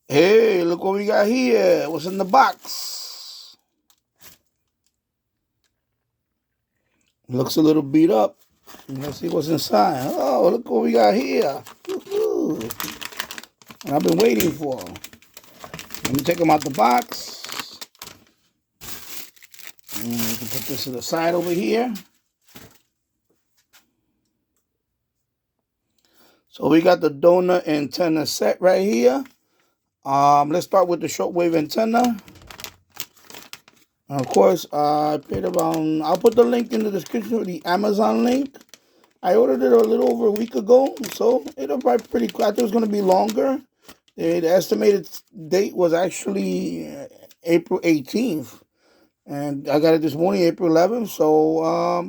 Hey, look what we got here. What's in the box? Looks a little beat up. Let's see what's inside. Oh, look what we got here. Woo-hoo. And I've been waiting for. Let me take them out the box. And we can put this to the side over here. So we got the donut antenna set right here. Let's start with the shortwave antenna. Of course, I paid around, I'll put the link in the description for the Amazon link. I ordered it a little over a week ago, so it'll probably pretty quick. I thought it was going to be longer. The estimated date was actually April 18th. And I got it this morning, April 11th. So, a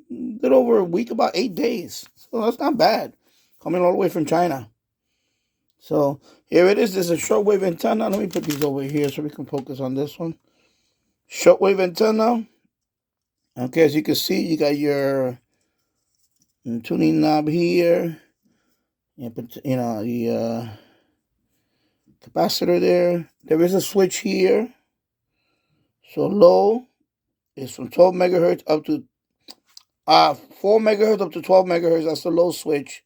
little over a week, about 8 days. So that's not bad. Coming all the way from China. So here it is. This is a shortwave antenna. Let me put these over here so we can focus on this one. Shortwave antenna. Okay, as you can see, you got your tuning knob here. You know, the capacitor there. There is a switch here. So low is from 12 megahertz up to 4 megahertz up to 12 megahertz. That's the low switch.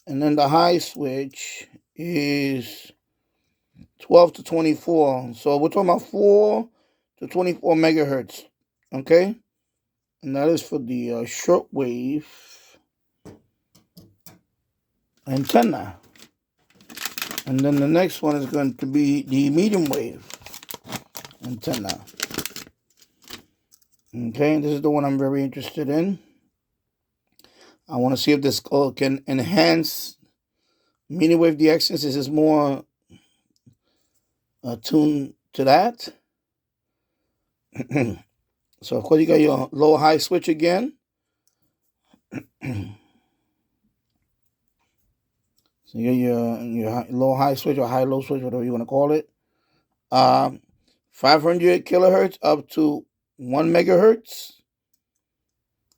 And then the high switch is 12 to 24. So we're talking about 4 to 24 megahertz. Okay? And that is for the shortwave antenna. And then the next one is going to be the medium wave antenna. Okay, this is the one I'm very interested in. I want to see if this can enhance mini wave DX, since this is more tuned to that. So, of course, you got your low high switch again. So you got your low high switch or high low switch, whatever you want to call it. 500 kilohertz up to 1 megahertz.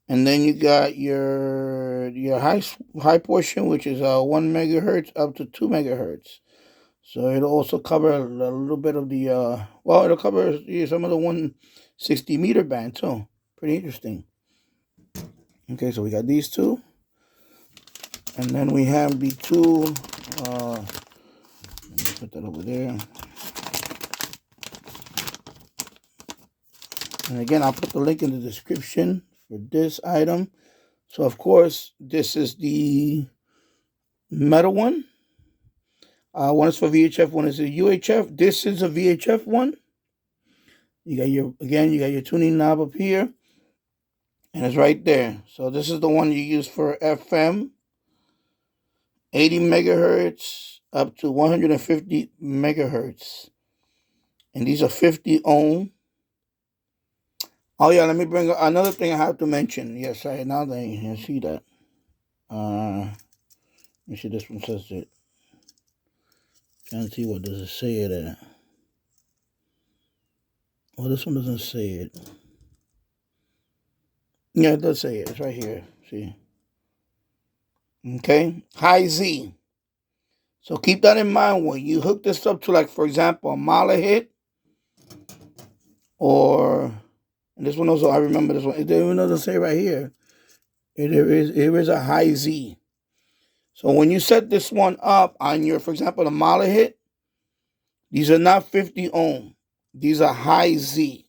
And then you got your high portion, which is 1 megahertz up to 2 megahertz. So it'll also cover a little bit of the it'll cover some of the 160 meter band too. Pretty interesting. Okay, so we got these two, and then we have the two. Let me put that over there. And again, I'll put the link in the description for this item. So, of course, this is the metal one. One is for VHF, one is a UHF. This is a VHF one. You got your tuning knob up here. And it's right there. So this is the one you use for FM. 80 megahertz up to 150 megahertz. And these are 50 ohm. Oh yeah, let me bring up another thing I have to mention. Yes, now that I see that. Let me see, this one says it. Trying to see what does it say it at. Well, this one doesn't say it. Yeah, it does say it. It's right here. See. Okay. High Z. So keep that in mind when you hook this up to, like, for example, a Malahit, or, and this one also, I remember this one. It doesn't say right here. It is a high Z. So when you set this one up on your, for example, the Malahit, these are not 50 ohm. These are high Z.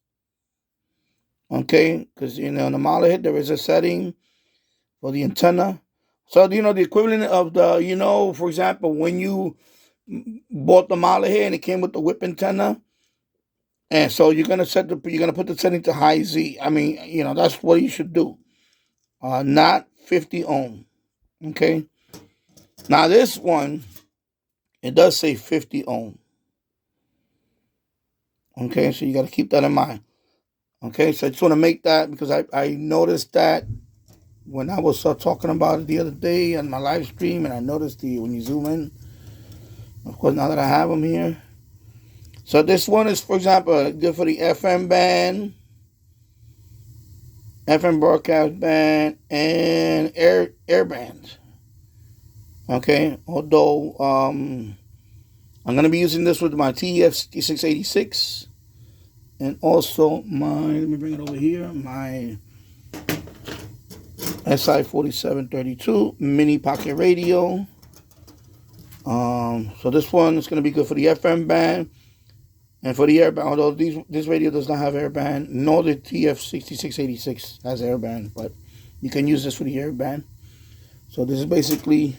Okay? Because, in the Malahit, there is a setting for the antenna. So, the equivalent of the, for example, when you bought the Malahit and it came with the whip antenna, and so you're going to put the setting to high Z. I mean, that's what you should do. Not 50 ohm. Okay? Now, this one, it does say 50 ohm. Okay, so you got to keep that in mind. Okay, so I just want to make that, because I noticed that when I was talking about it the other day on my live stream, and I noticed when you zoom in, of course, now that I have them here. So this one is, for example, good for the FM band, FM broadcast band, and air band. Okay, although I'm going to be using this with my TEF6686 and also let me bring it over here, my Si4732 Mini Pocket Radio. So this one is going to be good for the FM band and for the airband, although this radio does not have airband, nor the TF6686 has airband, but you can use this for the airband. So this is basically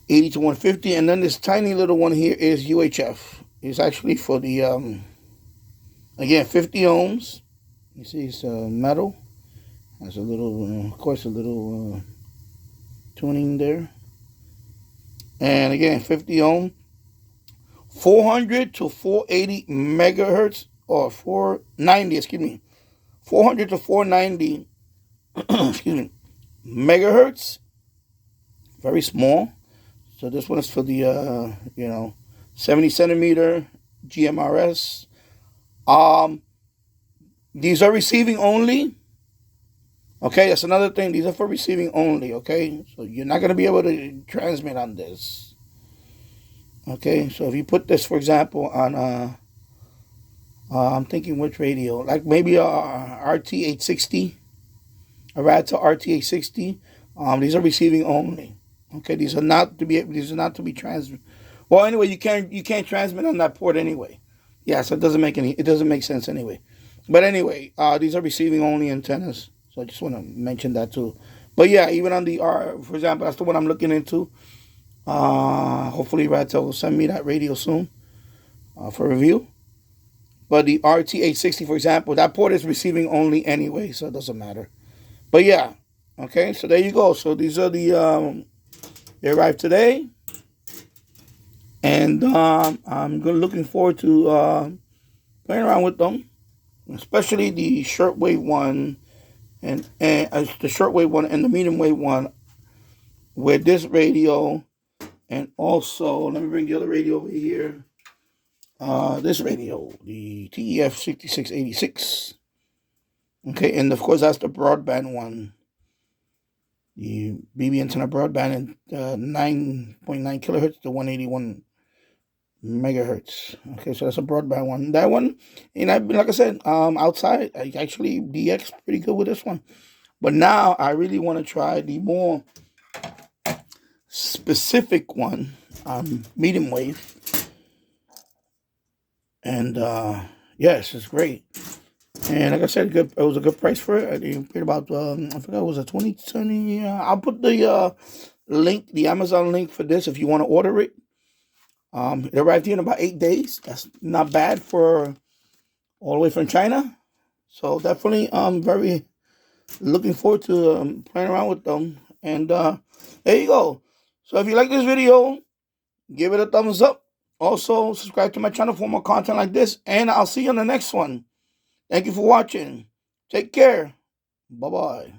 80 to 150, and then this tiny little one here is UHF. It's actually for the, again, 50 ohms. You see it's metal. Has a little, of course, a little tuning there. And again, 50 ohm, 400 to 480 megahertz, or 490, excuse me, 400 to 490, excuse me, megahertz. Very small. So this one is for the, 70 centimeter GMRS. These are receiving only. Okay, that's another thing. These are for receiving only, okay? So you're not going to be able to transmit on this. Okay, so if you put this, for example, on, I'm thinking which radio, like maybe a RT860, a Radta RT860. These are receiving only. Okay, these are not to be transmit. Well, anyway, you can't transmit on that port anyway. Yeah, so it doesn't make sense anyway. But anyway, these are receiving only antennas. So I just want to mention that too. But yeah, even on the for example, that's the one I'm looking into. Hopefully Radta will send me that radio soon for review. But the RT860, for example, that port is receiving only anyway, so it doesn't matter. But yeah, okay, so there you go. So these are the they arrived today, and I'm looking forward to playing around with them, especially the shortwave one. And the shortwave one and the medium wave one with this radio, and also let me bring the other radio over here. This radio, the TEF6686. Okay, and of course that's the broadband one, the BB antenna broadband and 9.9 kilohertz to 181 megahertz. Okay, so that's a broadband one. That one, and like I said, outside, I actually DX pretty good with this one. But now I really want to try the more specific one, medium wave. And yes, it's great. And like I said, it was a good price for it. I paid about I forgot, it was a 20. I'll put the link, the Amazon link for this if you want to order it. It arrived here in about 8 days. That's not bad for all the way from China. So definitely, very looking forward to playing around with them. And there you go. So if you like this video, give it a thumbs up. Also, subscribe to my channel for more content like this. And I'll see you on the next one. Thank you for watching. Take care. Bye-bye.